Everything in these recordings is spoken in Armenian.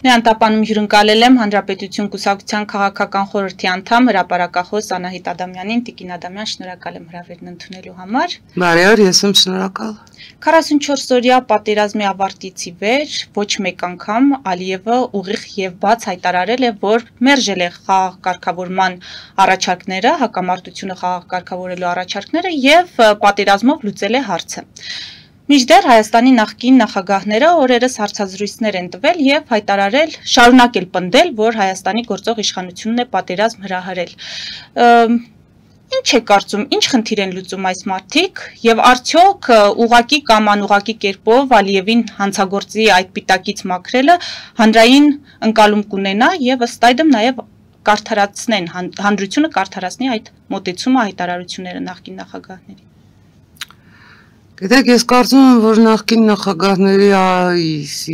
Նրան տապանում հյուրընկալել եմ Հանրապետություն կուսակցության քաղաքական խորհրդի անդամ հրապարակախոս Անահիտ Ադամյանին, Տիկին Ադամյան, շնորհակալ եմ հրավերն ընդունելու համար։ Բարեօր, ես եմ շնորհակալ։ 44-օրյա պատերազմի ավարտից ի վեր ոչ մեկ անգամ Ալիևը ուղիղ եւ բաց հայտարարել է, որ մերժել է խաղաղ կարգավորման առաջարկները, հակամարտությունը խաղաղ կարգավորելու առաջարկները եւ պատերազմով լուծել է հարցը։ Մինչդեռ Հայաստանի նախկին նախագահները օրերս հարցազրույցներ են տվել եւ հայտարարել, շարունակել պնդել, որ Հայաստանի գործող իշխանությունն է պատերազմ հրահրել։ Ինչ է կարծում, ինչ խնդիր են լուծում այս մարդիկ եւ արդյոք ուղակի կամ անուղակի կերպով Ալիևին հանցագործի այդ պիտակից մաքրելը հանրային ընկալում կունենա եւ ըստ այդմ նաեւ կարդարացնեն հանրությունը կարդարացնի այդ մոտեցումը հայտարարությունները նախկին նախագահների։ Գիտեք, ես կարծում եմ, որ նախկին նախագահների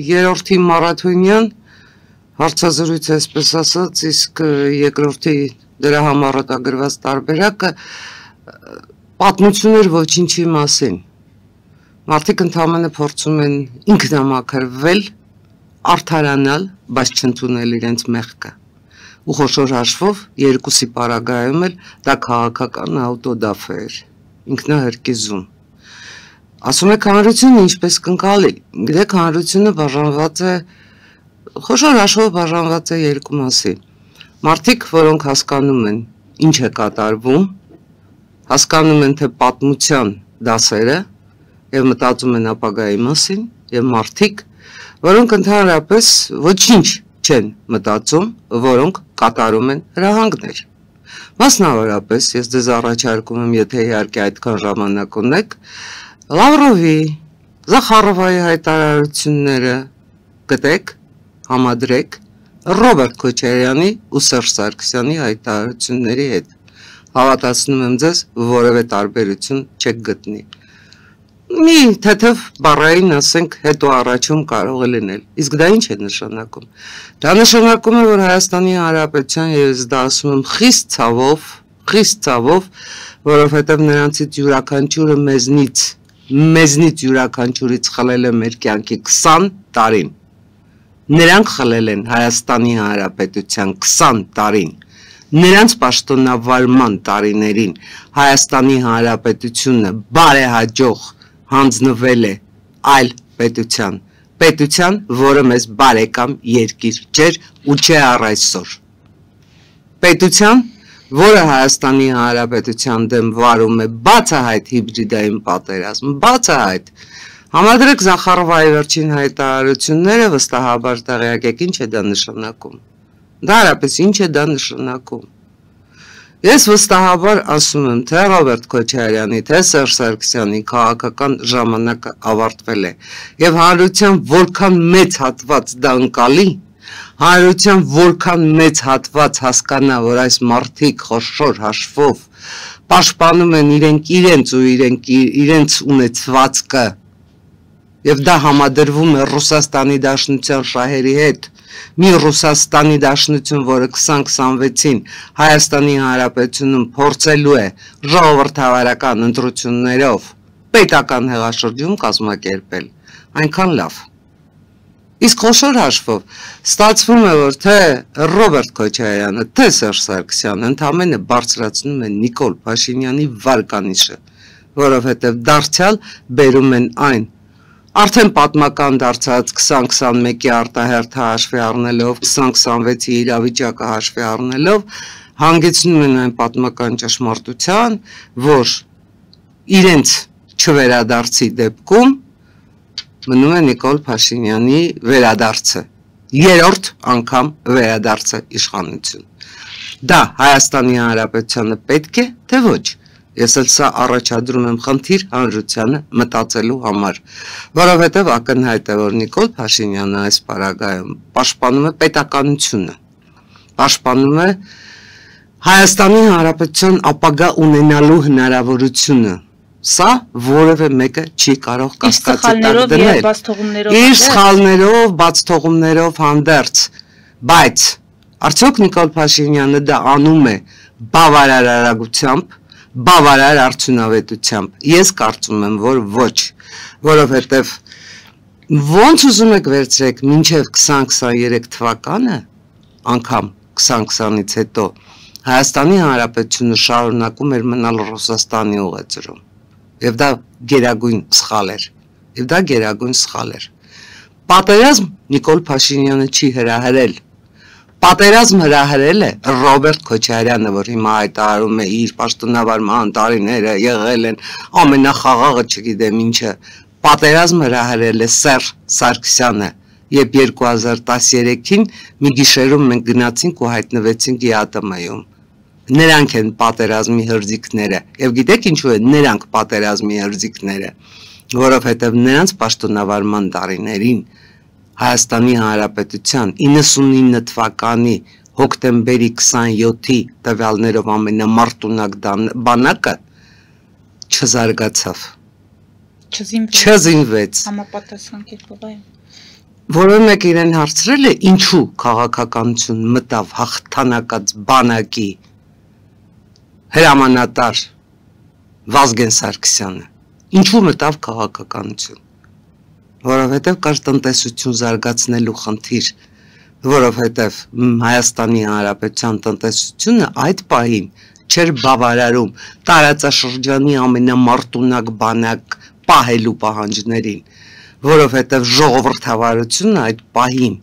երրորդի մարաթոնյան հարցազրույց այսպես ասած, իսկ երկրորդի դրա համառատագրված տարբերակը պատմություններ ոչինչի մասին։ Մարդիկ ընդամենը փորձում են ինքնամաքրվել, արդարանալ, բայց չընդունել իրենց մեղքը։ Ու խոշոր հաշվով երկուսի պարագայում էլ դա քաղաքական աուտոդաֆ էր, ինքնահրկիզում։ Ասում եք հանրությունը ինչպես կընկալի, գիտեք հանրությունը բաժանված է, խոշոր հաշվով բաժանված է երկու մասի, մարդիկ, որոնք հասկանում են ինչ է կատարվում, հասկանում են թե պատմության դասերը և մտածում են ապագայի մասին և մարդիկ, որոնք ընդհանրապես ոչինչ չեն մտածում, որոնք կատարում են հրահանգներ։ Մասնավորապես, ես ձեզ առաջարկում եմ, եթե իհարկե այդքան ժամանակ ունեք, Լավրովի, Զախարովայի հայտարարությունները գտեք, համադրեք Ռոբերտ Քոչարյանի ու Սերժ Սարգսյանի հայտարարությունների հետ։ Հավատացնում եմ ձեզ, որևէ տարբերություն չեք գտնի։ Մի թեթև բառային ասենք հետո առաջում կարող է լինել, իսկ դա ինչ է նշանակում։ Դա նշանակում է, որ Հայաստանի Հանրապետության, ես դա ասում եմ խիստ ցավով, որովհետև նրանցից յուրաքանչյուրը մեզնից յուրաքանչյուրից խլել է մեր կյանքի 20 տարին։ Նրանք խլել են Հայաստանի Հանրապետության 20 տարին։ Նրանց պաշտոնավարման տարիներին Հայաստանի Հանրապետությունը բարեհաջող հանձնվել է այլ պետության, որը մեզ բարեկամ երկիր չէր ու չէ առ այսօր։ Պետության, որը Հայաստանի Հանրապետության դեմ վարում է բացահայտ հիբրիդային պատերազմ, բացահայտ։ Համադրեք Զախարովայի վերջին հայտարարությունները, վստահաբար տեղյակ եք ինչ է դա նշանակում։ Դա հարապես ինչ է դա նշանակում։ Ես վստահաբար ասում եմ, թե Ռոբերտ Քոչարյանի, թե Սերժ Սարգսյանի քաղաքական ժամանակը ավարտվել է եւ հանրության որքան մեծ հատված դա ընկալի, հանրության որքան մեծ հատված հասկանա, որ այս մարդիկ խոշոր հաշվով պաշտպանում են իրենց ու իրենց ունեցվածքը եւ դա համադրվում է Ռուսաստանի Դաշնության շահերի հետ, մի Ռուսաստանի Դաշնություն, որը 2026-ին Հայաստանի Հանրապետությունում փորձելու է ժողովրդավարական ընտրություններով պետական հեղաշրջում կազմակերպել, այնքան լավ։ Իսկ խոշոր հաշվով ստացվում է, որ թե Ռոբերտ Քոչարյանը, թե Սերժ Սարգսյանը ընդամենը բարձրացնում են Նիկոլ Փաշինյանի վարկանիշը, որովհետև դարձյալ բերում են այն, արդեն պատմական դարձած 2021-ի արտահերթը հաշվի առնելով, 2026-ի իրավիճակը հաշվի առնելով, հանգեցնում են այն պատմական ճշմարտության, որ իրենց չվերադարձի դեպքում մնում է Նիկոլ Փաշինյանի վերադարձը, երրորդ անգամ վերադարձը իշխանություն։ Դա Հայաստանի Հանրապետությանը պետք է, թե ոչ։ Ես էլ սա առաջադրում եմ խնդիր հանրությանը մտածելու համար, որովհետև ակնհայտ է, որ Նիկոլ Փաշինյանը այս պարագայում պաշտպանում է պետականությունը, պաշտպանում է Հայաստանի Հանրապետության ապագա ունենալու հնարավորությունը։ Սա որևէ մեկը չի կարող կասկածի տակ դնել։ Իր սխալներով, բացթողումներով հանդերձ, բայց արդյոք Նիկոլ Փաշինյանը դա անում է բավարար արագությամբ, բավարար արդյունավետությամբ։ Ես կարծում եմ, որ ոչ, որովհետև Ոնց ուզում եք վերցրեք մինչև 2023 թվականը, անգամ 2020-ից հետո Հայաստանի Հանրապետությունը շարունակում էր մնալ Ռուսաստանի ուղեծրում։ Եվ դա գերագույն սխալ էր։ Պատերազմ Նիկոլ Փաշինյանը չի հրահրել։ Պատերազմ հրահրել է Ռոբերտ Քոչարյանը, որ հիմա հայտարարում է իր պաշտոնավարման տարիները եղել են ամենախաղաղը, չգիտեմ ինչը։ Պատերազմ հրահրել է Սերժ Սարգսյանը, երբ 2013-ին մի գիշերում մենք գնացինք ու հայտնվեցինք ԵԱՏՄ-ում։ Նրանք են պատերազմի հրձիգները, եւ գիտեք ինչու են նրանք պատերազմի հրձիգները, որովհետեւ նրանց պաշտոնավարման տարիներին Հայաստանի Հանրապետության 99 թվականի հոկտեմբերի 27-ի տվյալներով ամենամարտունակ բանակը չզարգացավ, չզինվեց։ Համապատասխան կերպով այո։ Որը մեկ իրեն հարցրել է ինչու քաղաքականություն մտավ հաղթանակած բանակի հրամանատար Վազգեն Սարգսյանը, ինչու մտավ քաղաքականություն, որովհետև կար տնտեսություն զարգացնելու խնդիր, որովհետև Հայաստանի Հանրապետության տնտեսությունը այդ պահին չէր բավարարում տարածաշրջանի ամենամարտունակ բանակ պահելու պահանջներին, որովհետև ժողովրդավարությունը այդ պահին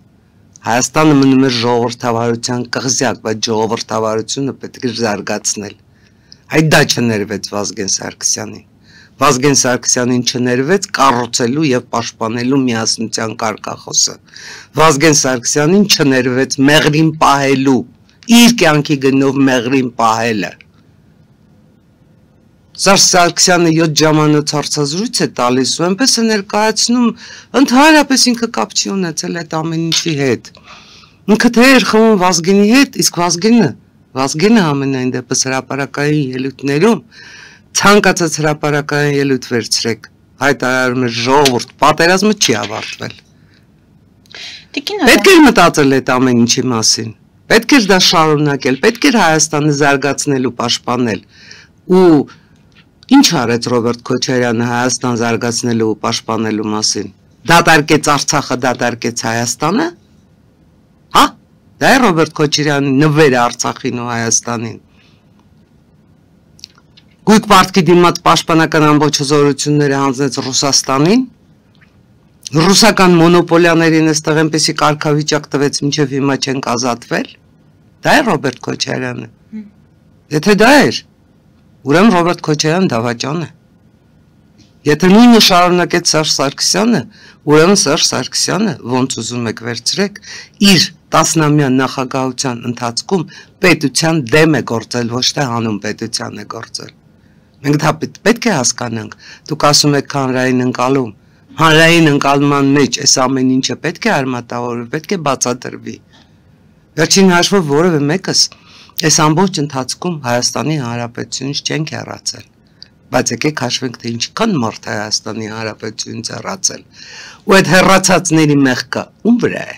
Հայաստանը մնում էր ժողովրդավարության կղզյակ, բայց ժողովրդավարությունը պետք է զարգացնել։ Այդ դա չներվեց Վազգեն Սարգսյանին։ Վազգեն Սարգսյանին չներվեց կառուցելու եւ պաշտպանելու միասնության կարգախոսը։ Վազգեն Սարգսյանին չներվեց մեղրին պահելու, իր կյանքի գնով մեղրին պահելը։ Սարգսյանը 7 ժամանոց հարցազրույց է տալիս ու այնպես է ներկայացնում, ընդհանրապես ինքը կապ չի ունեցել այդ ամեն ինչի հետ։ Ինքը թե էր խմում Վազգենի հետ, իսկ Վազգենը ամենայն դեպս հրապարակային ելույթներում ցանկացած հրապարակային ելույթ վերցրեք, հայտարարում է ժողովուրդ, պատերազմը չի ավարտվել։ Պետք էր մտածել այդ ամեն ինչի մասին։ Պետք էր դա շարունակել, պետք էր Հայաստանը զարգացնել ու պաշտպանել։ Ու ինչ արեց Ռոբերտ Քոչարյանը Հայաստան զարգացնելու ու պաշտպանելու մասին։ Դատարկեց Արցախը, դատարկեց Հայաստանը։ Հա, դա է Ռոբերտ Քոչարյանի նվերը Արցախին ու Հայաստանին։ Գույք պարտքի դիմաց պաշտպանական ամբողջ հզորությունները հանձնեց Ռուսաստանին։ Ռուսական մոնոպոլիաներին այստեղ այնպեսի կարգավիճակ տվեց, մինչև հիմա չենք ազատվել։ Դա է Ռոբերտ Քոչարյանը։ Եթե դա էր, ուրեմն Ռոբերտ Քոչարյանը դավաճան է։ Եթե նույնը շարունակեց Սերժ Սարգսյանը, ուրեմն Սերժ Սարգսյանը, ոնց ուզում եք վերցրեք, իր 10-ամյա նախագահության ընթացքում պետության դեմ է գործել, ոչ թե հանուն պետության է գործել։ Մենք դա պետք է հասկանանք։ Դուք ասում եք հանրային ընկալում։ Հանրային ընկալման մեջ այս ամեն ինչը պետք է արմատավորվի, պետք է բացատրվի։ Վերջին հաշվով որևէ մեկս այս ամբողջ ընթացքում Հայաստանի Հանրապետությունից չենք հեռացել։ Բայց եկեք հաշվենք, թե ինչքան մարդ է Հայաստանի Հանրապետությունից հեռացել։ Ու այդ հեռացածների մեղքը ում վրա է։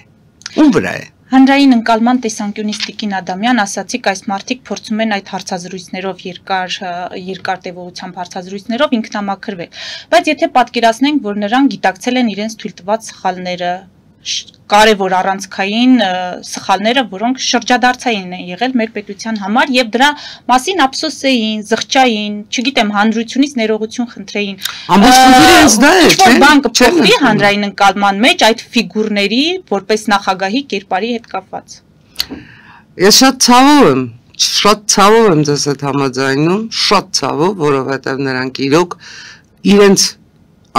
Ում վրա է։ Հանրային ընկալման տեսանկյունից Տիկին Ադամյան ասացիք, այս մարդիկ փորձում են այդ հարցազրույցներով երկար տևողությամբ հարցազրույցներով ինքնամաքրվել, բայց եթե պատկերացնենք, որ նրանք գիտակցել են իրենց թույլ տված սխալները, կարևոր առանցքային սխալները, որոնք շրջադարձային են եղել մեր պետության համար եւ դրա մասին ափսոսեին, զղջային, չգիտեմ, հանրությունից ներողություն խնդրեին։ Ինչ-որ բան կփոխվի հանրային ընկալման մեջ այդ ֆիգուրների որպես նախագահի կերպարի հետ կապված։ Ես շատ ցավով եմ ձեզ հետ համաձայնում, շատ ցավով, որովհետեւ նրանք իրոք իրենց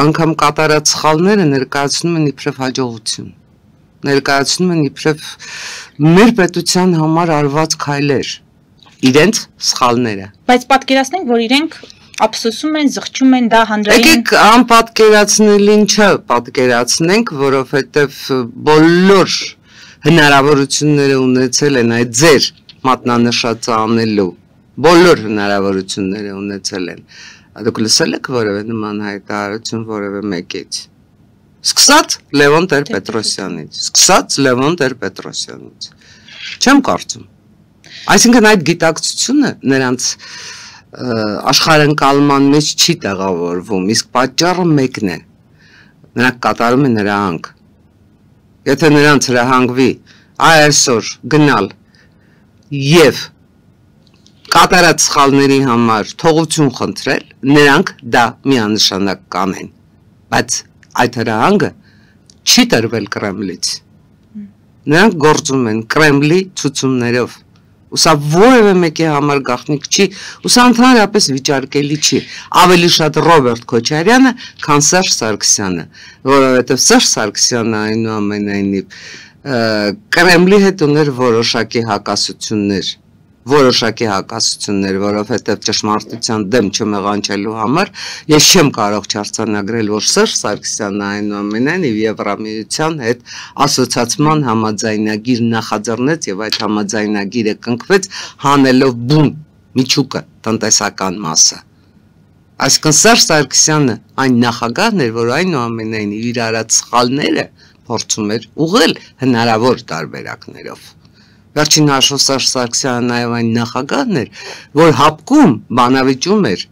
անգամ կատարած սխալները ներկայացնում են իբրև հաջողություն, ներկայացնում են իբրև մեր պետության համար արված քայլեր, իրենց սխալները։ Բայց պատկերացնենք, որ իրենք ափսոսում են, զղջում են, դա հանրային։ Եկեք անպատկերացնելին չպատկերացնենք, որովհետև բոլոր հնարավորությունները ունեցել են այդ ձեր մատնանշածը անելու, բոլոր հնարավորությունները ունեցել են։ Դուք լսել եք որևէ նման հայտարարություն որևէ մեկից։ Սկսած Լևոն Տեր-Պետրոսյանից։ Չեմ կարծում։ Այսինքն այդ գիտակցությունը նրանց աշխարհընկալման մեջ չի տեղավորվում, իսկ պատճառը մեկն է։ նրանք կատարում են հրահանգ։ Եթե նրանց հրահանգվի այսօր գնալ եւ կատարած սխալների համար թողություն խնդրել, նրանք դա միանշանակ կանեն, բայց այդ հրահանգը չի տրվել Կրեմլից։ Նրանք գործում են Կրեմլի ցուցումներով։ Ուսա որևէ մեկի համար գաղտնիք չի, ուսա ընդհանրապես վիճարկելի չի, ավելի շատ Ռոբերտ Քոչարյանը, քան Սերժ Սարգսյանը, որովհետև Սերժ Սարգսյանը այնուամենայնիվ Կրեմլի հետ ուներ որոշակի հակասություններ, որովհետև ճշմարտության դեմ չմեղանչելու համար ես չեմ կարող չարձանագրել, որ Սերժ Սարգսյանը այնուամենայնիվ Եվրամիության հետ ասոցիացման համաձայնագիր նախաձեռնեց եւ այդ համաձայնագիրը կնքվեց հանելով բուն միջուկը տնտեսական մասը։ Այսինքն Սերժ Սարգսյանը այն նախագահն էր, որ այնուամենայնիվ իր արած սխալները փորձում էր ուղղել հնարավոր տարբերակներով։ Վերջին հաշվով Սերժ Սարգսյանը նաև այն նախագահն էր, որ հապկում բանավիճում էր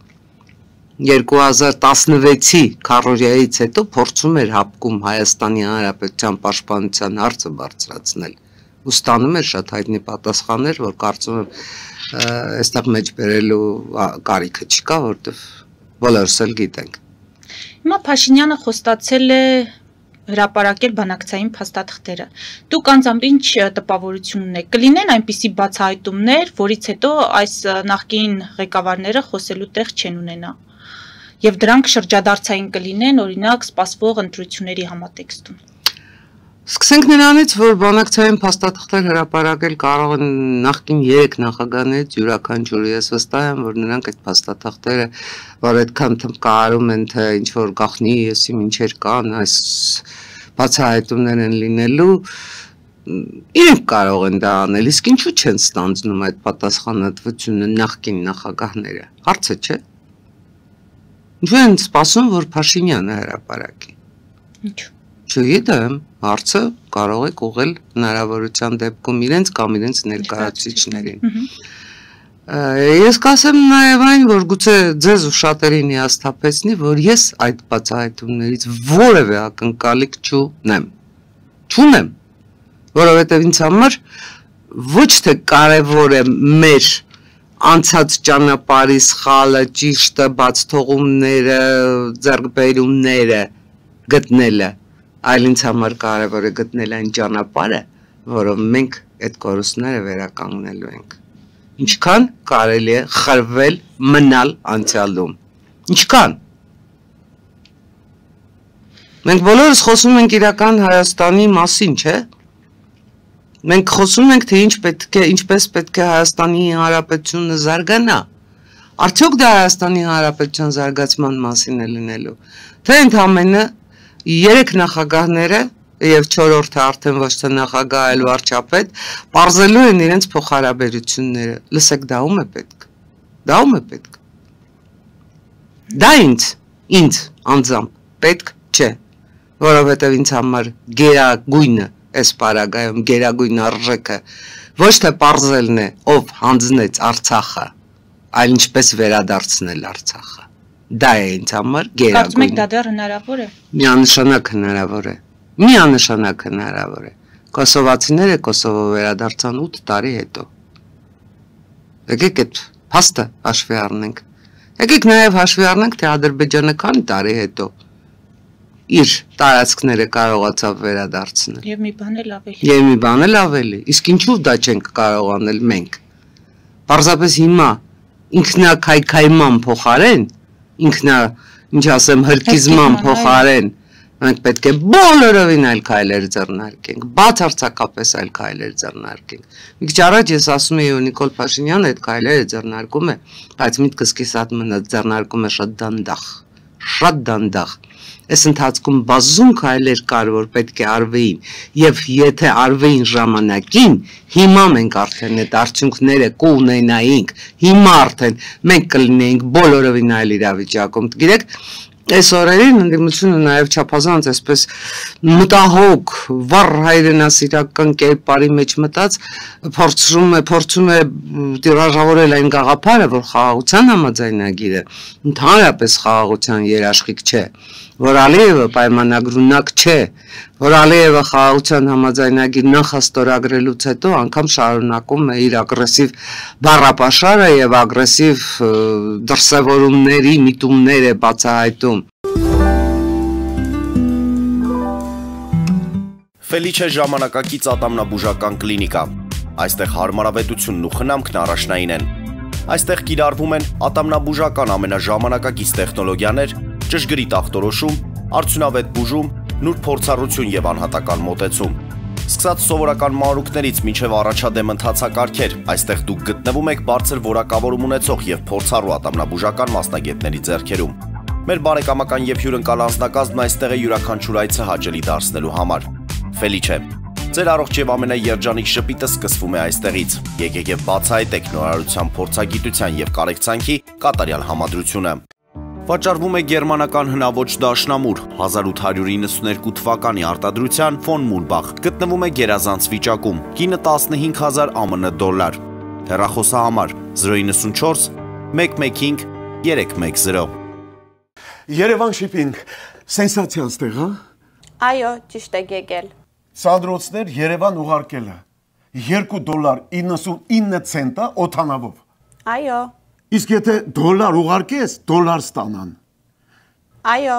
2016-ի քառորիայից հետո փորձում էր հապկում Հայաստանի Հանրապետության պաշտպանության հարցը բարձրացնել։ Ու ստանում էր շատ հայտնի պատասխաններ, որ կարծում եմ այստեղ մեջ բերելու կարիքը չկա, որովհետև բոլորս էլ գիտենք։ Հիմա Փաշինյանը խոստացել է հրապարակել բանակցային փաստաթղթերը։ Դուք անձամբ ինչ տպավորություն ունեք։ Կլինեն այնպիսի բացահայտումներ, որից հետո այս նախկին ղեկավարները խոսելու տեղ չեն ունենա։ Եվ դրանք շրջադարձային կլինեն, օրինակ, սպասվող ընտրությունների համատեքստում։ Սկսենք նրանից, որ բանակցային փաստաթղթեր հրապարակել կարող են նախկին 3 նախագահներից յուրաքանչյուրը։ Ես վստահ եմ, որ նրանք այդ փաստաթղթերը, որ այդքան թմկարում են, թե ինչ որ գախնի, եսի ինչեր կան, այս բացահայտումներ են լինելու, իրենք կարող են դա անել, իսկ ինչու չեն ստանձնում այդ պատասխանատվությունը նախկին նախագահները։ Հարցը չէ։ Ինչու են սպասում, որ Փաշինյանը հրապարակի։ Ինչու։ Չգիտեմ, հարցը կարող եք ուղղել հնարավորության դեպքում իրենց կամ իրենց ներկայացուցիչներին։ Ես կասեմ նաև այն, որ գուցե ձեզ ու շատերին հիասթափեցնի, որ ես այդ բացահայտումներից որևէ ակնկալիք չունեմ, որովհետև ինձ համար ոչ թե կարևոր է մեր անցած ճանապարհի սխալը, ճիշտը, բացթողումները, ձեռքբերումները գտնելը, այլ ինձ համար կարևոր է գտնել այն ճանապարհը, որով մենք այդ կորուստները վերականգնելու ենք։ Ինչքան կարելի է խրվել մնալ անցյալում։ Ինչքան։ Մենք բոլորս խոսում ենք իրական Հայաստանի մասին, չէ՞։ Մենք խոսում ենք, թե ինչպես պետք է Հայաստանի Հանրապետությունը զարգանա։ Արդյոք դա Հայաստանի Հանրապետության զարգացման մասին է լինելու։ Թե ընդամենը 3 նախագահները եւ 4-րդը արդեն ոչ թե նախագահ, այլ վարչապետ, բարձելու են իրենց փոխհարաբերությունները։ Լսեք, դա ում է պետք։ Դա ում է պետք։ Դա ինձ անձամբ պետք չէ, որովհետեւ ինձ համար գերագույնը այս պարագայում գերագույն արժեքը ոչ թե բարձելն է, ով հանձնեց Արցախը, այլ ինչպես վերադարձնել Արցախը։ Դա է ինձ համար գերագույն։ Կարծում եք դա դեռ հնարավոր է։ Միանշանակ հնարավոր է։ Միանշանակ հնարավոր է։ Կոսովացիները Կոսովո վերադարձան 8 տարի հետո։ Եկեք այդ փաստը հաշվի առնենք։ Եկեք նաև հաշվի առնենք, թե Ադրբեջանը քանի տարի հետո իր տարածքները կարողացավ վերադարձնել։ Եվ մի բան էլ ավելի։ Եվ մի բան էլ ավելի։ Իսկ ինչու դա չենք կարող անել մենք։ Պարզապես հիմա ինքնակայքայման փոխարեն ինչ ասեմ, հրկիզման փոխարեն մենք պետք է բոլորովին այլ քայլեր ձեռնարկենք, բացարձակապես այլ քայլեր ձեռնարկենք։ Մի քիչ առաջ ես ասում էի, որ Նիկոլ Փաշինյանը այդ քայլերը ձեռնարկում է, բայց միտքս կիսատ մնաց, ձեռնարկում է շատ դանդաղ։ Այս ընթացքում բազում քայլեր կար, որ պետք է արվեին, եւ եթե արվեին ժամանակին, հիմա մենք արդեն այդ արդյունքները կունենայինք, հիմա արդեն մենք կլինեինք բոլորովին այլ իրավիճակում։ Գիտեք, այս օրերին ընդդիմությունը նաև չափազանց այսպես մտահոգ, վառ հայրենասիրական կերպարի մեջ մտած փորձում է տիրաժավորել այն գաղափարը, որ խաղաղության համաձայնագիրը ընդհանրապես խաղաղության երաշխիք չէ, որ Ալիևը պայմանագրունակ չէ, որ Ալիևը խաղաղության համաձայնագիր նախաստորագրելուց հետո անգամ շարունակում է իր ագրեսիվ բառապաշարը եւ ագրեսիվ դրսևորումների միտումներ է բացահայտում։ Ֆելիչե ժամանակակից ատամնաբուժական կլինիկա։ Այստեղ հարմարավետությունն ու խնամքն առաջնային են։ Այստեղ կիրառվում են ատամնաբուժական ամենաժամանակակից տեխնոլոգիաներ, ճշգրիտ ախտորոշում, արդյունավետ բուժում, նուրբ փորձառություն եւ անհատական մոտեցում։ Սկսած սովորական մանրուքներից մինչև առաջադեմ ընթացակարգեր, այստեղ դուք գտնվում եք բարձր որակավորում ունեցող եւ փորձառու ատամնաբուժական մասնագետների ձեռքերում։ Մեր բարեկամական եւ հյուրընկալ անձնակազմն այստեղ է յուրաքանչյուր այցը հաճելի դարձնելու համար։ Ֆելիչե, ձեր առողջ եւ ամենաերջանիկ շպիտը սկսվում է այստեղից։ Եկեք եւ բացահայտեք նորարարության փորձագիտության եւ կարեկցանքի կատարյալ համադրությունը։ Վաճառվում է գերմանական հնաոճ դաշնամուր 1892 թվականի արտադրության ֆոն Մուրբախ, գտնվում է գերազանց վիճակում, կինը 15000 ԱՄՆ դոլար։ Հեռախոսահամար 094 115 310։ Երևան շիփինգ, սենսացիա ստեղ, հա։ Այո, ճիշտ եք եկել։ Սանդրոցներ Երևան ուղարկելը $2.99 օթանավով։ Այո։ Իսկ եթե դոլար ուղարկես, դոլար ստանան։ Այո։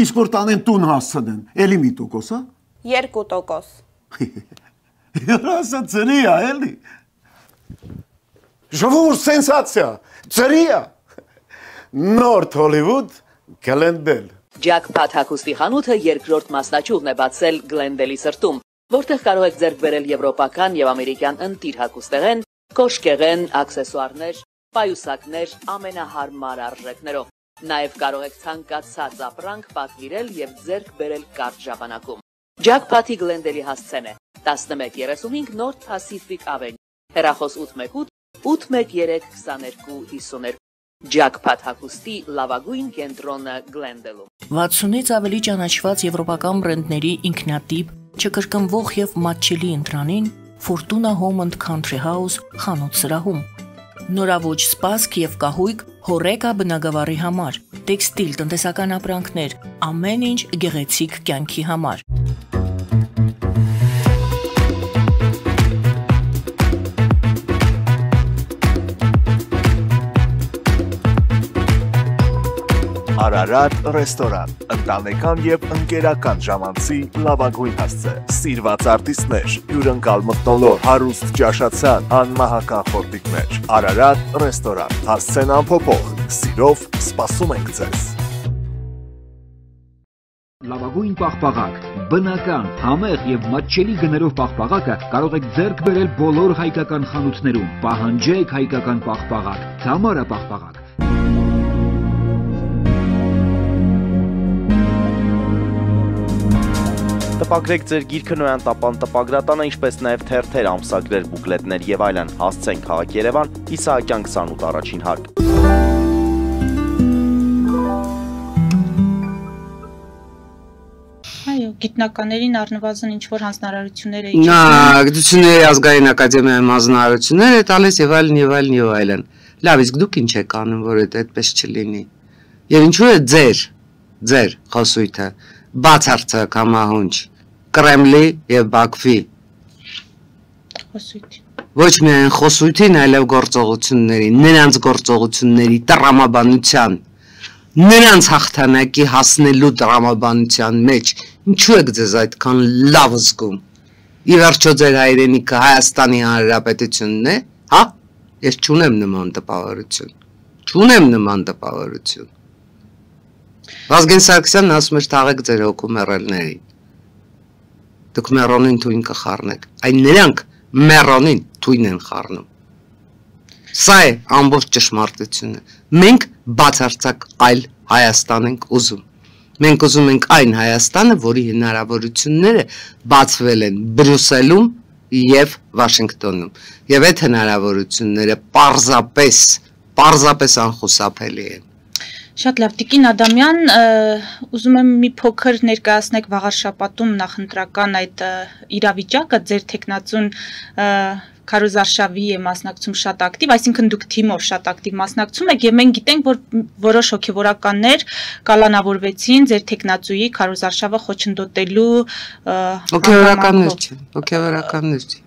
Իսկ որ տանեն տուն հասցնեն, էլի մի տոկոս, հա։ 2%։ Հրասը ծրի է, էլի։ Ժողովուրդ սենսացիա, ծրի է։ Նորթ Հոլիվուդ, Գլենդել։ Ջաքփաթ հագուստի խանութը երկրորդ մասնաճյուղն է բացել Գլենդելի սրտում, որտեղ կարող եք ձեռք բերել եվրոպական եւ ամերիկյան ընտիր հագուստեղեն, կոշկեղեն, աքսեսուարներ, պայուսակներ ամենահարմար արժեքներով։ Նաեւ կարող եք ցանկացած ապրանք պատվիրել եւ ձեռք բերել կարճ ժամանակում։ Ջաքփաթի Գլենդելի հասցեն է 1135 North Pacific Avenue, հեռախոս 818 813 2252։ Ջաքփաթ հագուստի լավագույն կենտրոնը Գլենդելում։ 60-ից ավելի ճանաչված եվրոպական բրենդների ինքնատիպ, չկրկնվող եւ մատչելի ընտրանին Fortuna Home and Country House խանութ սրահում։ Նորավոճ սպասք եւ կահույք հորեկա բնագավառի համար, տեքստիլ տնտեսական ապրանքներ, ամեն ինչ գեղեցիկ կյանքի համար։ Արարատ ռեստորան, ընտանեկան եւ ընկերական ժամանցի լավագույն հասցե, սիրված արտիստներ, հյուրընկալ մթնոլորտ, հարուստ ճաշացան, անմահական խորտիկներ։ Արարատ ռեստորան, հասցեն անփոփոխ, սիրով սպասում ենք ձեզ։ Լավագույն պաղպաղակ, բնական, համեղ եւ մատչելի գներով պաղպաղակը կարող եք ձեռք բերել բոլոր հայկական խանութներում։ Պահանջեք հայկական պաղպաղակ, Թամարա պաղպաղակ։ Տպագրեք ձեր գիրքը նոյան տապան տպագրատանը, ինչպես նաև թերթեր, ամսագրեր, բուկլետներ եւ այլն։ Հասցեն քաղաք Երևան, Իսահակյան 28 առաջին հարկ։ Այո, գիտնականներին առնվազն ինչ-որ հանձնարարություններ է Նա գիտությունների ազգային ակադեմիայի հանձնարարություններ է տալիս եւ այլն եւ այլն եւ այլն։ Լավ, իսկ դուք ինչ եք անում, որ այդպես չլինի։ Եվ ինչու է ձեր խոսույթը բացարձակ համահունչ Կրեմլի եւ Բաքվի խոսույթի։ Ոչ միայն խոսույթին, այլև գործողությունների, նրանց գործողությունների տրամաբանության, նրանց հաղթանակի հասնելու տրամաբանության մեջ ինչու եք ձեզ այդքան լավ զգում։ Ի վերջո ձեր հայրենիքը Հայաստանի Հանրապետությունն է, հա? Ես չունեմ նման տպավորություն։ Վազգեն Սարգսյանն ասում էր թաղեք ձեր հոգու մեռելներին։ Դուք մեռոնին թույն կխառնեք, այն նրանք մեռոնին թույն են խառնում։ Սա է ամբողջ ճշմարտությունը։ Մենք բացարձակ այլ Հայաստան ենք ուզում։ Մենք ուզում ենք այն Հայաստանը, որի հնարավորությունները բացվել են Բրյուսելում եւ Վաշինգտոնում։ Եվ այդ հնարավորությունները պարզապես անխուսափելի են։ Շատ լավ, Տիկին Ադամյան, ուզում եմ մի փոքր ներկայացնեք վաղար շաբաթում նախընտրական այդ իրավիճակը, ձեր տեխնացուն Քարոզարշավի է մասնակցում շատ ակտիվ, այսինքն դուք թիմով շատ ակտիվ մասնակցում եք եւ մենք գիտենք, որ որոշ հոգեվորականներ կալանավորվեցին ձեր տեխնացուի Քարոզարշավը խոչընդոտելու հոգեվորականներ չի։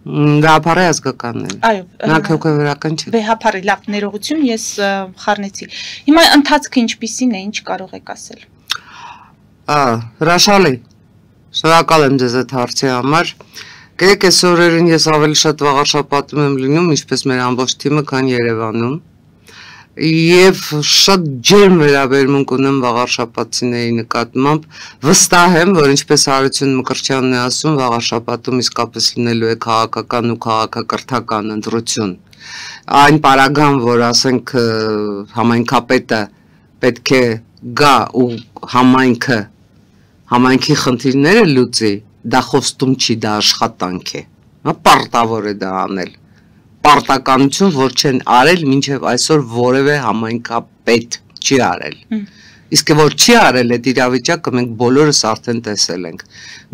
Գաղափարի ազգականներ։ Այո, նա հոգեվորական չէ։ Վեհապարի լավ ներողություն, ես խառնեցի։ Հիմա ընթացքը ինչպիսին է, ինչ կարող եք ասել։ Հրաշալի։ Շնորհակալ եմ ձեզ այդ հարցի համար։ Գիտեք, այս օրերին ես ավելի շատ վաղար շաբաթում եմ լինում, ինչպես մեր ամբողջ թիմը, քան Երևանում։ Եվ շատ ջերմ վերաբերմունք ունեմ վաղար շաբաթցիների նկատմամբ, վստահ եմ, որ ինչպես Հարություն Մկրտչյանն է ասում, վաղար շաբաթում իսկապես լինելու է քաղաքական ու քաղաքակրթական ընտրություն։ Այն պարագան, որ ասենք համայնքապետը պետք է գա ու համայնքի խնդիրները լուծի, դա խոստում չի, դա աշխատանք է, պարտավոր է դա անել, պարտականություն, որ չեն արել, մինչև այսօր որևէ համայնքապետ չի արել, իսկ որ չի արել այդ իրավիճակը մենք բոլորս արդեն տեսել ենք,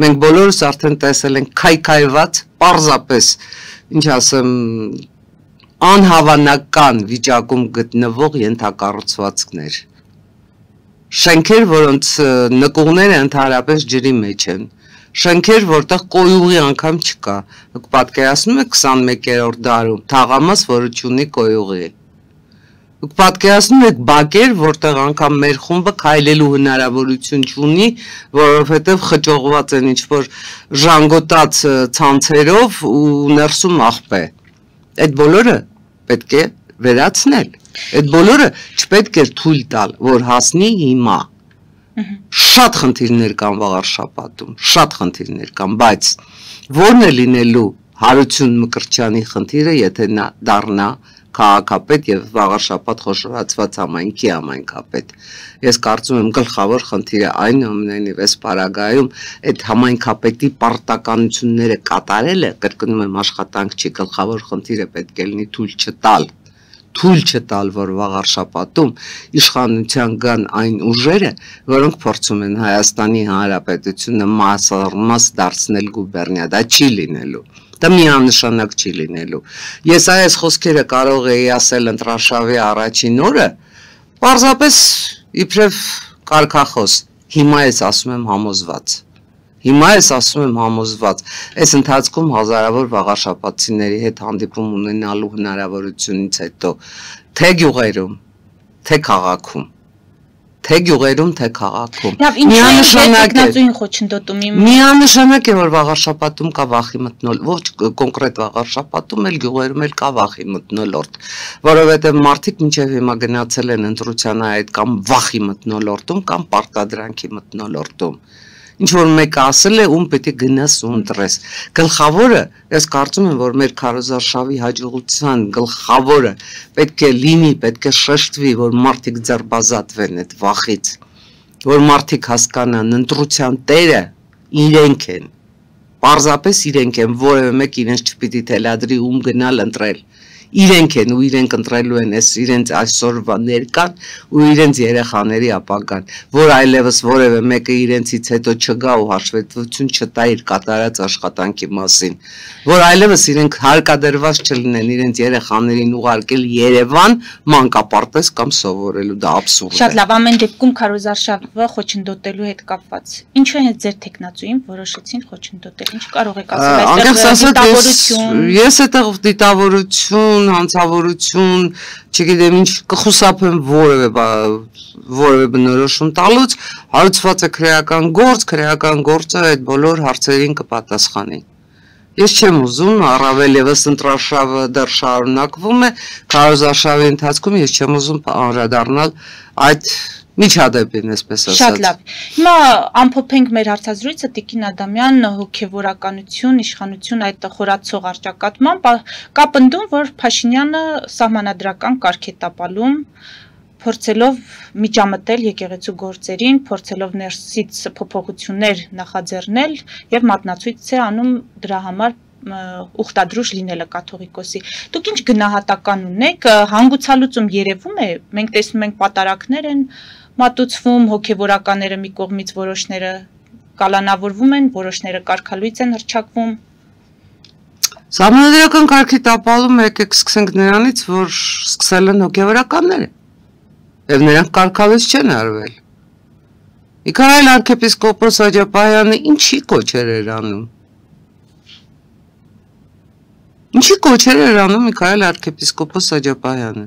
մենք բոլորս արդեն տեսել ենք քայքայված, պարզապես, ինչ ասեմ, անհավանական վիճակում գտնվող ենթակառուցվածքներ, շենքեր, որոնց նկուղները ընդհանրապես ջրի մեջ են, շենքեր, որտեղ կոյուղի անգամ չկա, պատկերացնում եք 21-րդ դարում, թաղամաս, որը չունի կոյուղի, պատկերացնում եք բակեր, որտեղ անգամ մեր խումբը քայլելու հնարավորություն չունի, որովհետև խճողված են ինչ-որ ժանգոտած ցանցերով ու ներսում աղբ է, այդ բոլորը պետք է վերացնել, այդ բոլորը չպետք է թույլ տալ, որ հասնի հիմա, շատ խնդիրներ կան վաղար շաբաթում, շատ խնդիրներ կան, բայց որն է լինելու Հարություն Մկրտչյանի խնդիրը, եթե նա դառնա քաղաքապետ եւ վաղար շաբաթ խոշորացված համայնքի համայնքապետ։ Ես կարծում եմ գլխավոր խնդիրը այնուամենայնիվ այս պարագայում այդ համայնքապետի պարտականությունները կատարելը, կրկնում եմ, աշխատանք չի, գլխավոր խնդիրը պետք է լինի թույլ չտալ, որ վաղար շաբաթում իշխանության գան այն ուժերը, որոնք փորձում են Հայաստանի Հանրապետությունը մաս դարձնել գուբերնիա, դա չի լինելու, դա միանշանակ չի լինելու։ Ես այս խոսքերը կարող էի ասել ընտրարշավի առաջին օրը, պարզապես իբրև կարգախոս, հիմա ես ասում եմ համոզված, այս ընթացքում հազարավոր վաղաշաբաթցիների հետ հանդիպում ունենալու հնարավորությունից հետո, թե գյուղերում, թե քաղաքում, Լավ, ինչու է տեխնացուին խոչընդոտում իմ։ Միանշանակ է, որ վաղար շաբաթում կա վախի մթնոլորտ, ոչ կոնկրետ վաղար շաբաթում էլ գյուղերում էլ կա վախի մթնոլորտ, որովհետև մարդիկ մինչև հիմա գնացել են ընտրության այդ կամ վախի մթնոլորտում կամ պարտադրանքի մթնոլորտում։ Ինչ որ մեկը ասել է, ում պետք է գնաս ու ընտրես։ Գլխավորը, ես կարծում եմ, որ մեր Քարոզարշավի հաջողության գլխավորը պետք է լինի, պետք է շեշտվի, որ մարդիկ ձերբազատվեն այդ վախից, որ մարդիկ հասկանան, ընտրության տերը իրենք են, պարզապես իրենք են, որևէ մեկ իրենց չպիտի թելադրի ում գնալ ընտրել։ Իրենք են ու իրենք ընտրելու են իրենց այսօրվա ներկան ու իրենց երեխաների ապագան, որ այլևս որևէ մեկը իրենցից հետո չգա ու հաշվետվություն չտա իր կատարած աշխատանքի մասին, որ այլևս իրենք հարկադրված չլինեն իրենց երեխաներին ուղարկել Երևան մանկապարտեզ կամ սովորելու, դա աբսուրդ է։ Շատ լավ, ամեն դեպքում Քարոզարշավը խոչընդոտելու հետ կապված։ Ինչու է ձեր տեխնացուին որոշեցին խոչընդոտել, ինչ կարող եք ասել, ես այդտեղ դիտավորություն հանցավորություն, չգիտեմ ինչ կխուսափեմ որևէ բնորոշում տալուց, հարուցված է քրեական գործը այդ բոլոր հարցերին կպատասխանի։ Ես չեմ ուզում, առավել ևս ընտրարշավը դեռ շարունակվում է, Քարոզարշավի ընթացքում ես չեմ ուզում անդրադառնալ այդ միջադեպին, այսպես ասած։ Շատ լավ։ Հիմա ամփոփենք մեր հարցազրույցը Տիկին Ադամյան, հոգևորականություն, իշխանություն այդ խորացող առճակատմամբ, կա պնդում, որ Փաշինյանը սահմանադրական կարգ է տապալում, փորձելով միջամտել եկեղեցու գործերին, փորձելով ներսից փոփոխություններ նախաձեռնել եւ մատնացույց է անում դրա համար ուխտադրուժ լինելը կաթողիկոսի։ Դուք ինչ գնահատական ունեք, հանգուցալուծում երևում է, մենք տեսնում ենք պատարակներ են մատուցվում, հոգևորականները մի կողմից որոշները կալանավորվում են, որոշները կարգալույծ են հռչակվում։ Սահմանադրական կարգի տապալում եկեք սկսենք նրանից, որ սկսել են հոգևորականները, եւ նրանք կարգալույծ չեն արվել։ Միքայել arczepiskopos Աջապահյանը ինչի կոչեր էր անում։ Ինչի կոչեր էր անում Միքայել arczepiskopos Աջապահյանը։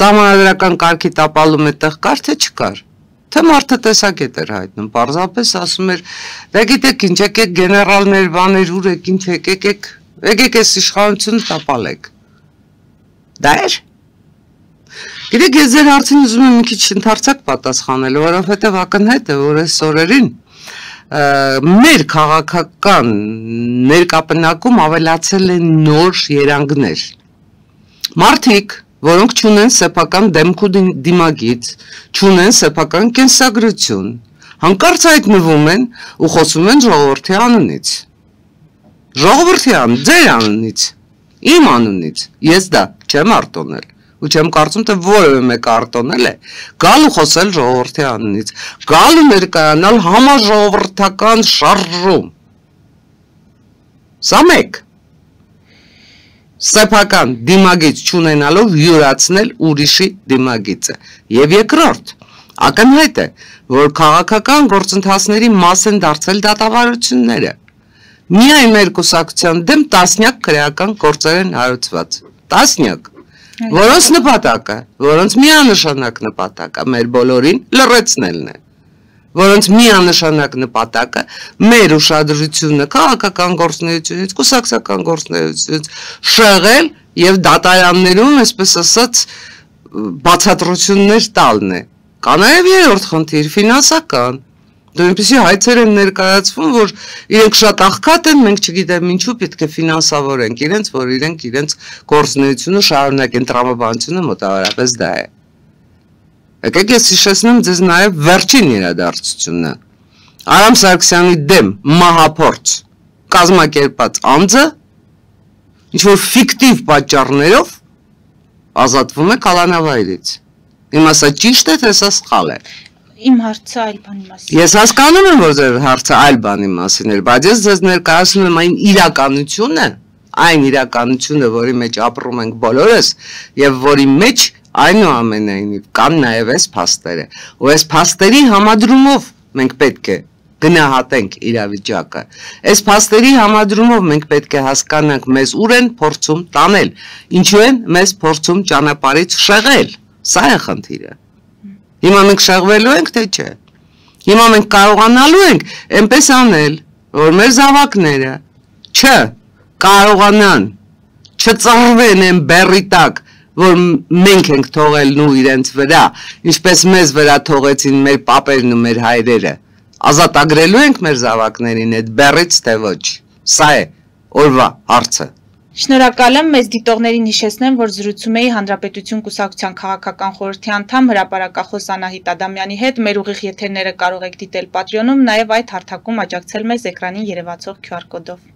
Սահմանադրական կարգի տապալում այդտեղ կար թե չկար։ Թե մարդը տեսակետ էր հայտնում, պարզապես ասում էր, դե գիտեք ինչ, եկեք գեներալներ, բաներ, ուր եք, ինչ եկեք այս իշխանությունը տապալեք։ Դա էր։ Գիտեք, ես ձեր հարցին ուզում եմ մի քիչ ընդարձակ պատասխանել, որովհետև ակնհայտ է, որ այս օրերին մեր քաղաքական ներկապնակում ավելացել են նոր երանգներ։ Մարդիկ, որոնք չունեն սեփական դեմք ու դիմագիծ, չունեն սեփական կենսագրություն, հանկարծ հայտնվում են ու խոսում են ժողովրդի անունից։ Ժողովրդի ձեր անունից, իմ անունից, ես դա չեմ արտոնել, ու չեմ կարծում, թե որևէ մեկը արտոնել է, գալ ու խոսել ժողովրդի անունից, գալ ու ներկայանալ համաժողովրդական շարժում։ Սա մեկ։ Սեփական դիմագիծ չունենալով յուրացնել ուրիշի դիմագիծը։ Եվ երկրորդ, ակնհայտ է, որ քաղաքական գործընթացների մաս են դարձել դատավարությունները։ Միայն մեր կուսակցության դեմ տասնյակ քրեական գործեր են հարուցված։ Տասնյակ, որոնց նպատակը, որոնց միանշանակ նպատակը մեր բոլորին լռեցնելն է։ Որոնց միանշանակ նպատակը մեր ուշադրությունը քաղաքական գործունեությունից, կուսակցական գործունեությունից շեղել եւ դատարաններում, այսպես ասած, բացատրություններ տալն է։ Կա նաեւ երրորդ խնդիր, ֆինանսական։ Դու այնպեսի հայցեր են ներկայացվում, որ իրենք շատ աղքատ են, մենք չգիտեմ ինչու պետք է ֆինանսավորենք իրենց, որ իրենք իրենց գործունեությունը շարունակեն, տրամաբանությունը մոտավորապես դա է։ Եկեք ես հիշեցնեմ ձեզ նաև վերջին իրադարձությունը։ Արամ Սարգսյանի դեմ մահափորձ կազմակերպած անձը ինչ-որ ֆիկտիվ պատճառներով ազատվում է կալանավայրից։ Իմ ասա ճիշտ է, թե սա սխալ է։ Իմ հարցը այլ բանի մասին։ Ես հասկանում եմ, որ ձեր հարցը այլ բանի մասին էր, բայց ես ձեզ ներկայացնում եմ այն իրականությունը, որի մեջ ապրում ենք բոլորս եւ որի մեջ այնուամենայնիվ կան նաև այս փաստերը, ու այս փաստերի համադրումով մենք պետք է գնահատենք իրավիճակը, այս փաստերի համադրումով մենք պետք է հասկանանք մեզ ուր են փորձում տանել, ինչու են մեզ փորձում ճանապարհից շեղել, սա է խնդիրը։ Հիմա մենք շեղվելու ենք, թե չէ։ Հիմա մենք կարողանալու ենք այնպես անել, որ մեր զավակները չկարողանան, չծռվեն այն բեռի տակ, որ մենք ենք թողել նու իրենց վրա, ինչպես մեզ վրա թողեցին մեր պապերն ու մեր հայրերը, ազատագրելու ենք մեր զավակներին այդ բեռից, թե ոչ, սա է օրվա հարցը։ Շնորհակալ եմ, մեզ դիտողներին հիշեցնեմ, որ զրուցում էի Հանրապետություն կուսակցության քաղաքական խորհրդի անդամ հրապարակախոս Անահիտ Ադամյանի հետ, մեր ուղիղ եթերները կարող եք դիտել Patreon-ում, նաև այդ հարթակում աջակցել մեզ էկրանին երևացող QR կոդով։